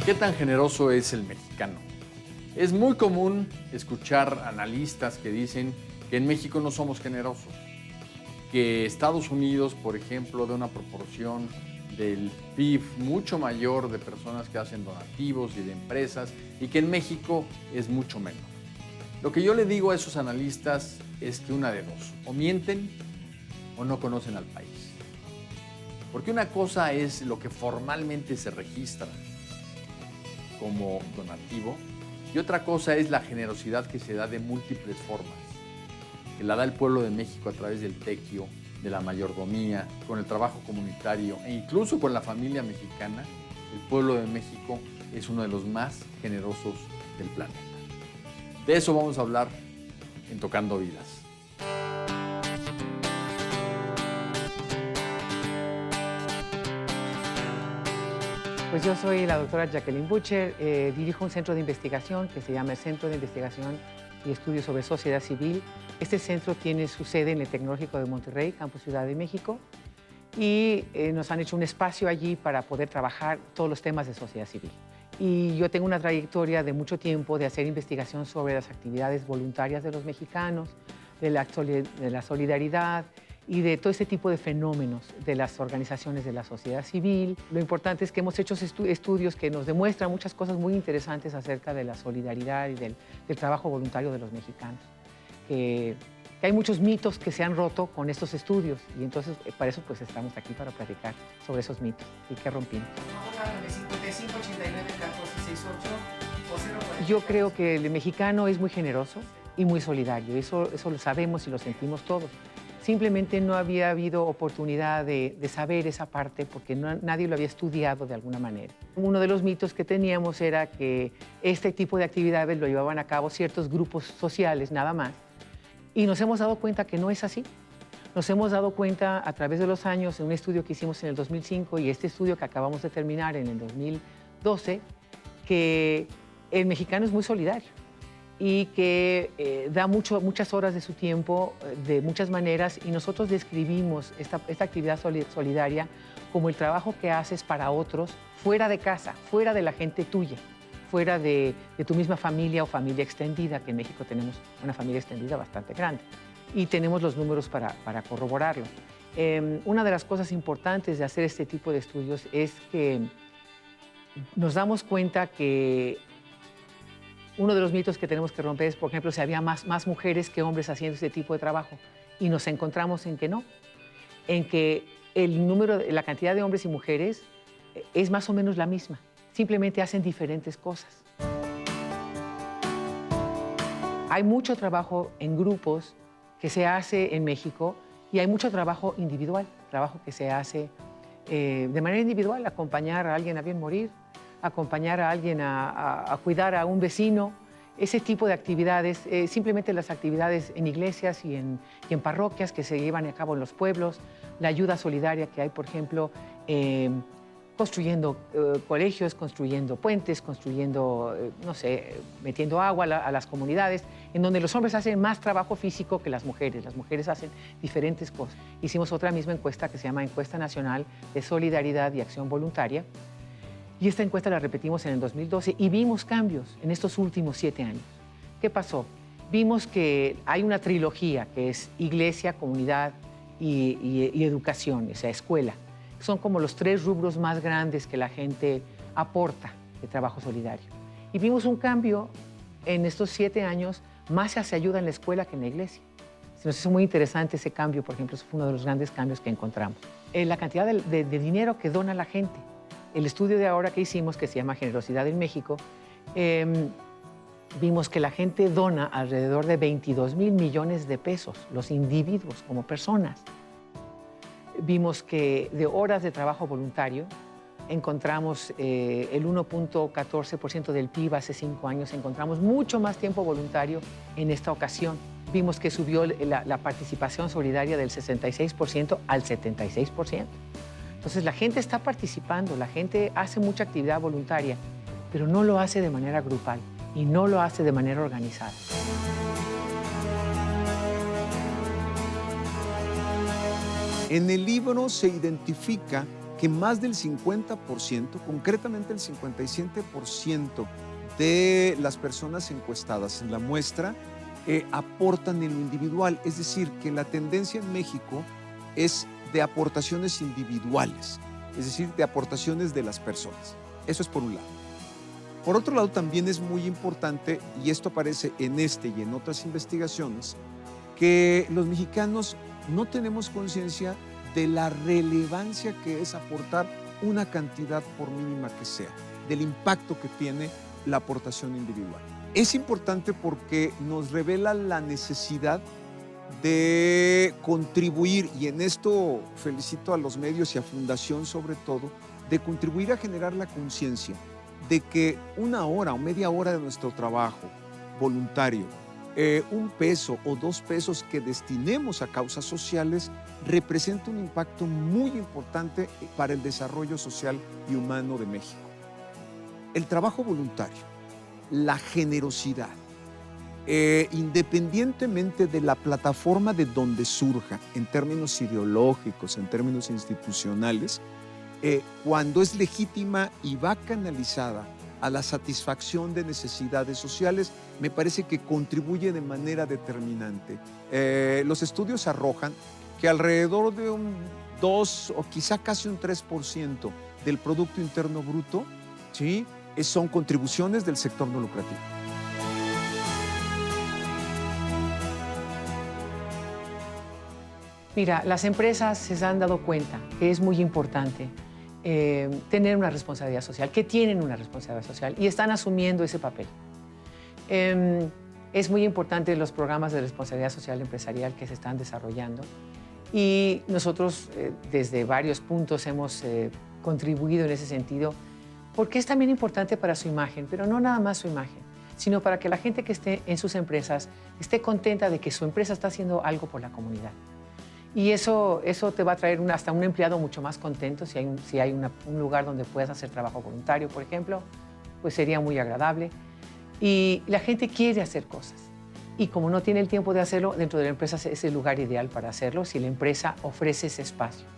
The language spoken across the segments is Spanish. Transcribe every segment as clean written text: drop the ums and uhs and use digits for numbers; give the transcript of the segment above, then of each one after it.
¿Qué tan generoso es el mexicano? Es muy común escuchar analistas que dicen que en México no somos generosos, que Estados Unidos, por ejemplo, da una proporción del PIB mucho mayor de personas que hacen donativos y de empresas, y que en México es mucho menor. Lo que yo le digo a esos analistas es que una de dos, o mienten o no conocen al país. Porque una cosa es lo que formalmente se registra como donativo y otra cosa es la generosidad que se da de múltiples formas, que la da el pueblo de México a través del tequio, de la mayordomía, con el trabajo comunitario e incluso con la familia mexicana. El pueblo de México es uno de los más generosos del planeta. De eso vamos a hablar en Tocando Vidas. Pues yo soy la doctora Jacqueline Butcher, dirijo un centro de investigación que se llama el Centro de Investigación y Estudios sobre Sociedad Civil. Este centro tiene su sede en el Tecnológico de Monterrey, Campus Ciudad de México, y nos han hecho un espacio allí para poder trabajar todos los temas de sociedad civil. Y yo tengo una trayectoria de mucho tiempo de hacer investigación sobre las actividades voluntarias de los mexicanos, de la solidaridad, y de todo este tipo de fenómenos de las organizaciones de la sociedad civil. Lo importante es que hemos hecho estudios que nos demuestran muchas cosas muy interesantes acerca de la solidaridad y del trabajo voluntario de los mexicanos. Que hay muchos mitos que se han roto con estos estudios y entonces para eso pues estamos aquí para platicar sobre esos mitos y qué rompimos. Yo creo que el mexicano es muy generoso y muy solidario, eso lo sabemos y lo sentimos todos. Simplemente no había habido oportunidad de saber esa parte porque nadie lo había estudiado de alguna manera. Uno de los mitos que teníamos era que este tipo de actividades lo llevaban a cabo ciertos grupos sociales, nada más. Y nos hemos dado cuenta que no es así. Nos hemos dado cuenta a través de los años, en un estudio que hicimos en el 2005 y este estudio que acabamos de terminar en el 2012, que el mexicano es muy solidario y que da muchas horas de su tiempo de muchas maneras y nosotros describimos esta actividad solidaria como el trabajo que haces para otros fuera de casa, fuera de la gente tuya, fuera de tu misma familia o familia extendida, que en México tenemos una familia extendida bastante grande y tenemos los números para corroborarlo. Una de las cosas importantes de hacer este tipo de estudios es que nos damos cuenta que uno de los mitos que tenemos que romper es, por ejemplo, si había más mujeres que hombres haciendo este tipo de trabajo. Y nos encontramos en que no, en que la cantidad de hombres y mujeres es más o menos la misma. Simplemente hacen diferentes cosas. Hay mucho trabajo en grupos que se hace en México y hay mucho trabajo individual, trabajo que se hace de manera individual, acompañar a alguien a bien morir, acompañar a alguien a cuidar a un vecino, ese tipo de actividades, simplemente las actividades en iglesias y en parroquias que se llevan a cabo en los pueblos, la ayuda solidaria que hay, por ejemplo, construyendo colegios, construyendo puentes, construyendo, no sé, metiendo agua a las comunidades, en donde los hombres hacen más trabajo físico que las mujeres hacen diferentes cosas. Hicimos otra misma encuesta que se llama Encuesta Nacional de Solidaridad y Acción Voluntaria, y esta encuesta la repetimos en el 2012 y vimos cambios en estos últimos 7 años. ¿Qué pasó? Vimos que hay una trilogía que es iglesia, comunidad y educación, o sea, escuela. Son como los 3 rubros más grandes que la gente aporta de trabajo solidario. Y vimos un cambio en estos 7 años, más se hace ayuda en la escuela que en la iglesia. Se nos hizo muy interesante ese cambio, por ejemplo, eso fue uno de los grandes cambios que encontramos. La cantidad de dinero que dona la gente. El estudio de ahora que hicimos, que se llama Generosidad en México, vimos que la gente dona alrededor de 22,000 millones de pesos, los individuos como personas. Vimos que de horas de trabajo voluntario encontramos el 1.14% del PIB hace 5 años, encontramos mucho más tiempo voluntario en esta ocasión. Vimos que subió la participación solidaria del 66% al 76%. Entonces la gente está participando, la gente hace mucha actividad voluntaria, pero no lo hace de manera grupal y no lo hace de manera organizada. En el libro se identifica que más del 50%, concretamente el 57% de las personas encuestadas en la muestra aportan en lo individual. Es decir, que la tendencia en México es de aportaciones individuales, es decir, de aportaciones de las personas. Eso es por un lado. Por otro lado, también es muy importante, y esto aparece en este y en otras investigaciones, que los mexicanos no tenemos conciencia de la relevancia que es aportar una cantidad por mínima que sea, del impacto que tiene la aportación individual. Es importante porque nos revela la necesidad de contribuir, y en esto felicito a los medios y a Fundación sobre todo, de contribuir a generar la conciencia de que una hora o media hora de nuestro trabajo voluntario, un peso o 2 pesos que destinemos a causas sociales, representa un impacto muy importante para el desarrollo social y humano de México. El trabajo voluntario, la generosidad, independientemente de la plataforma de donde surja, en términos ideológicos, en términos institucionales, cuando es legítima y va canalizada a la satisfacción de necesidades sociales, me parece que contribuye de manera determinante. Los estudios arrojan que alrededor de un 2 o quizá casi un 3% del Producto Interno Bruto, ¿sí?, son contribuciones del sector no lucrativo. Mira, las empresas se han dado cuenta que es muy importante tener una responsabilidad social, que tienen una responsabilidad social y están asumiendo ese papel. Es muy importante los programas de responsabilidad social empresarial que se están desarrollando y nosotros desde varios puntos hemos contribuido en ese sentido porque es también importante para su imagen, pero no nada más su imagen, sino para que la gente que esté en sus empresas esté contenta de que su empresa está haciendo algo por la comunidad. Y eso te va a traer hasta un empleado mucho más contento. Si hay un lugar donde puedas hacer trabajo voluntario, por ejemplo, pues sería muy agradable. Y la gente quiere hacer cosas. Y como no tiene el tiempo de hacerlo, dentro de la empresa es el lugar ideal para hacerlo si la empresa ofrece ese espacio.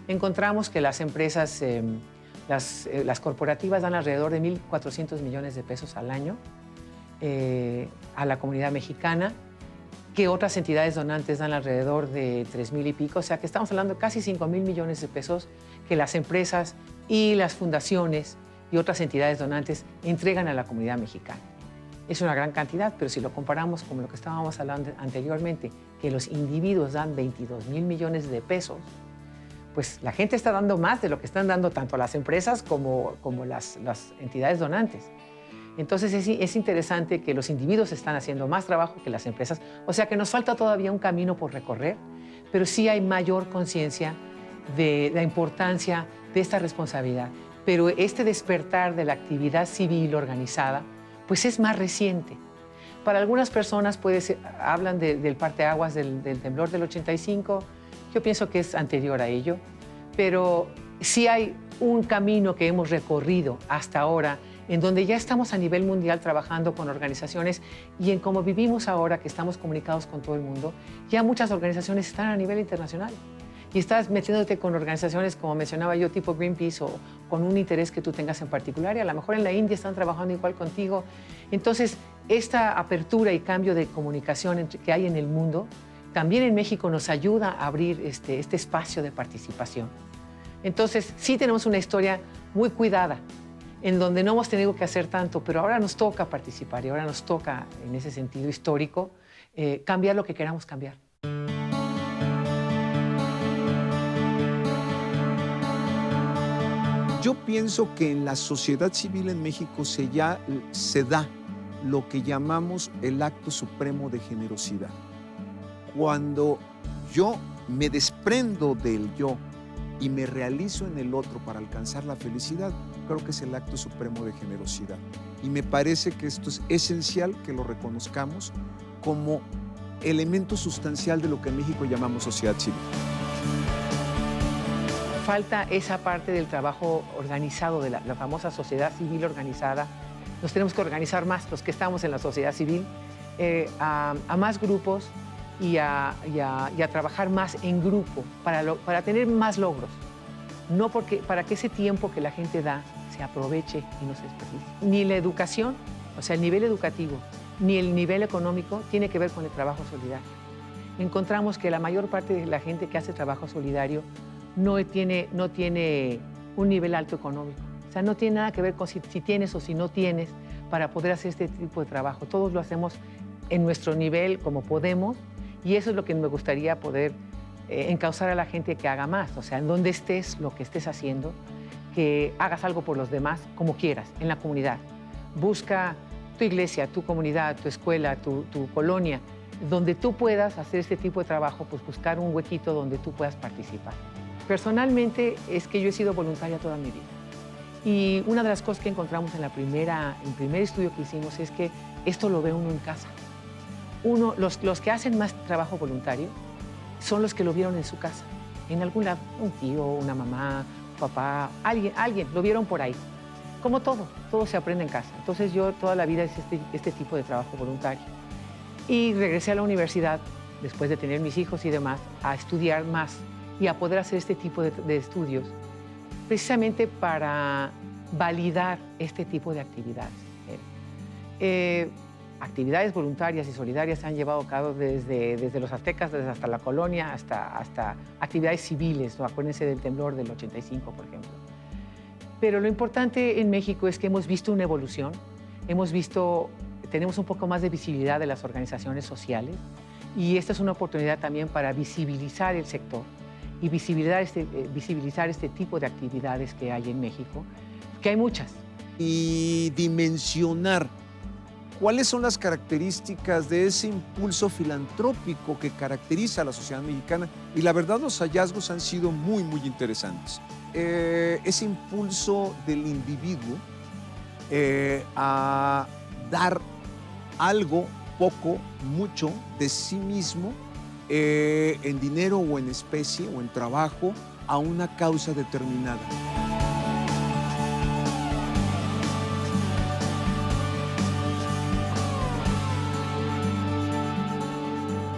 Encontramos que las empresas, las corporativas dan alrededor de 1.400 millones de pesos al año a la comunidad mexicana, que otras entidades donantes dan alrededor de 3,000 y pico, o sea que estamos hablando de casi 5,000 millones de pesos que las empresas y las fundaciones y otras entidades donantes entregan a la comunidad mexicana. Es una gran cantidad, pero si lo comparamos con lo que estábamos hablando anteriormente, que los individuos dan 22,000 millones de pesos, pues la gente está dando más de lo que están dando tanto las empresas como las entidades donantes. Entonces es interesante que los individuos están haciendo más trabajo que las empresas, o sea que nos falta todavía un camino por recorrer, pero sí hay mayor conciencia de la importancia de esta responsabilidad. Pero este despertar de la actividad civil organizada, pues es más reciente. Para algunas personas hablan del parteaguas del temblor del 85, yo pienso que es anterior a ello, pero sí hay un camino que hemos recorrido hasta ahora en donde ya estamos a nivel mundial trabajando con organizaciones y en cómo vivimos ahora, que estamos comunicados con todo el mundo, ya muchas organizaciones están a nivel internacional. Y estás metiéndote con organizaciones, como mencionaba yo, tipo Greenpeace o con un interés que tú tengas en particular, y a lo mejor en la India están trabajando igual contigo. Entonces, esta apertura y cambio de comunicación que hay en el mundo, también en México nos ayuda a abrir este espacio de participación. Entonces, sí tenemos una historia muy cuidada, en donde no hemos tenido que hacer tanto, pero ahora nos toca participar y ahora nos toca, en ese sentido histórico, cambiar lo que queramos cambiar. Yo pienso que en la sociedad civil en México se da lo que llamamos el acto supremo de generosidad. Cuando yo me desprendo del yo y me realizo en el otro para alcanzar la felicidad, creo que es el acto supremo de generosidad. Y me parece que esto es esencial que lo reconozcamos como elemento sustancial de lo que en México llamamos sociedad civil. Falta esa parte del trabajo organizado, de la famosa sociedad civil organizada. Nos tenemos que organizar más, los que estamos en la sociedad civil, a más grupos y a trabajar más en grupo para tener más logros. no para que ese tiempo que la gente da se aproveche y no se desperdicie. Ni la educación, o sea, el nivel educativo, ni el nivel económico tiene que ver con el trabajo solidario. Encontramos que la mayor parte de la gente que hace trabajo solidario no tiene un nivel alto económico. O sea, no tiene nada que ver con si tienes o si no tienes para poder hacer este tipo de trabajo. Todos lo hacemos en nuestro nivel, como podemos, y eso es lo que me gustaría poder encauzar a la gente que haga más. O sea, en donde estés, lo que estés haciendo, que hagas algo por los demás, como quieras, en la comunidad. Busca tu iglesia, tu comunidad, tu escuela, tu colonia, donde tú puedas hacer este tipo de trabajo, pues buscar un huequito donde tú puedas participar. Personalmente es que yo he sido voluntaria toda mi vida. Y una de las cosas que encontramos en el primer estudio que hicimos es que esto lo ve uno en casa. Los que hacen más trabajo voluntario son los que lo vieron en su casa, en algún lado, un tío, una mamá, un papá, alguien, lo vieron por ahí. Como todo se aprende en casa. Entonces yo toda la vida hice este tipo de trabajo voluntario. Y regresé a la universidad, después de tener mis hijos y demás, a estudiar más y a poder hacer este tipo de estudios, precisamente para validar este tipo de actividades. Actividades voluntarias y solidarias se han llevado a cabo desde los aztecas, desde hasta la colonia, hasta actividades civiles, ¿no? Acuérdense del temblor del 85, por ejemplo. Pero lo importante en México es que hemos visto una evolución, tenemos un poco más de visibilidad de las organizaciones sociales, y esta es una oportunidad también para visibilizar el sector y visibilizar este tipo de actividades que hay en México, que hay muchas. Y dimensionar cuáles son las características de ese impulso filantrópico que caracteriza a la sociedad mexicana. Y la verdad, los hallazgos han sido muy, muy interesantes. Ese impulso del individuo a dar algo, poco, mucho de sí mismo, en dinero o en especie o en trabajo, a una causa determinada.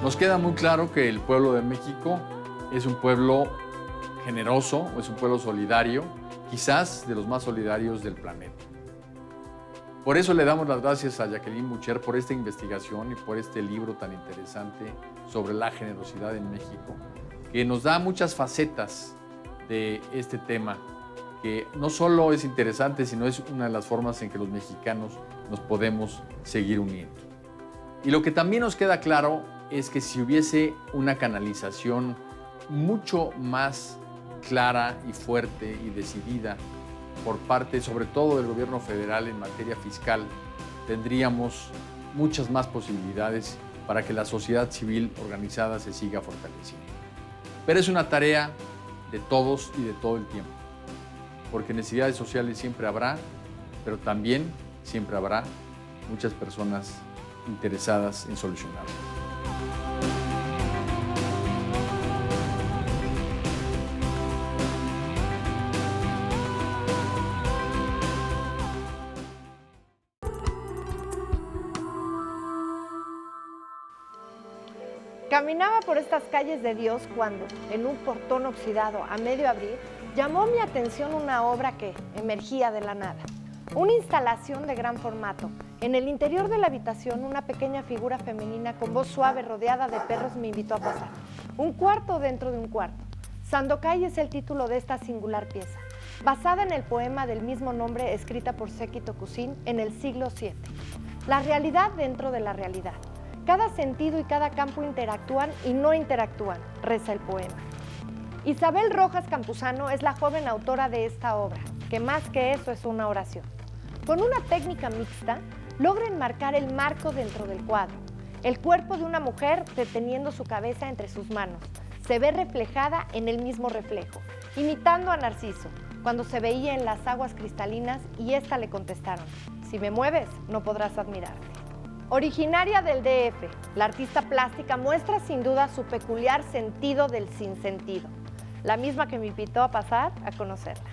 Nos queda muy claro que el pueblo de México es un pueblo generoso, es un pueblo solidario, quizás de los más solidarios del planeta. Por eso le damos las gracias a Jacqueline Boucher por esta investigación y por este libro tan interesante sobre la generosidad en México, que nos da muchas facetas de este tema, que no solo es interesante, sino es una de las formas en que los mexicanos nos podemos seguir uniendo. Y lo que también nos queda claro es que si hubiese una canalización mucho más clara y fuerte y decidida por parte, sobre todo del gobierno federal en materia fiscal, tendríamos muchas más posibilidades para que la sociedad civil organizada se siga fortaleciendo. Pero es una tarea de todos y de todo el tiempo, porque necesidades sociales siempre habrá, pero también siempre habrá muchas personas interesadas en solucionarlo. Caminaba por estas calles de Dios cuando, en un portón oxidado a medio abrir, llamó mi atención una obra que emergía de la nada. Una instalación de gran formato. En el interior de la habitación, una pequeña figura femenina con voz suave rodeada de perros me invitó a pasar. Un cuarto dentro de un cuarto. Sandokai es el título de esta singular pieza, basada en el poema del mismo nombre escrita por Seki Tokusin en el siglo VII. La realidad dentro de la realidad. Cada sentido y cada campo interactúan y no interactúan, reza el poema. Isabel Rojas Campuzano es la joven autora de esta obra, que más que eso es una oración. Con una técnica mixta, logra enmarcar el marco dentro del cuadro. El cuerpo de una mujer deteniendo su cabeza entre sus manos. Se ve reflejada en el mismo reflejo, imitando a Narciso, cuando se veía en las aguas cristalinas y ésta le contestaron: si me mueves, no podrás admirarte. Originaria del DF, la artista plástica muestra sin duda su peculiar sentido del sinsentido, la misma que me invitó a pasar a conocerla.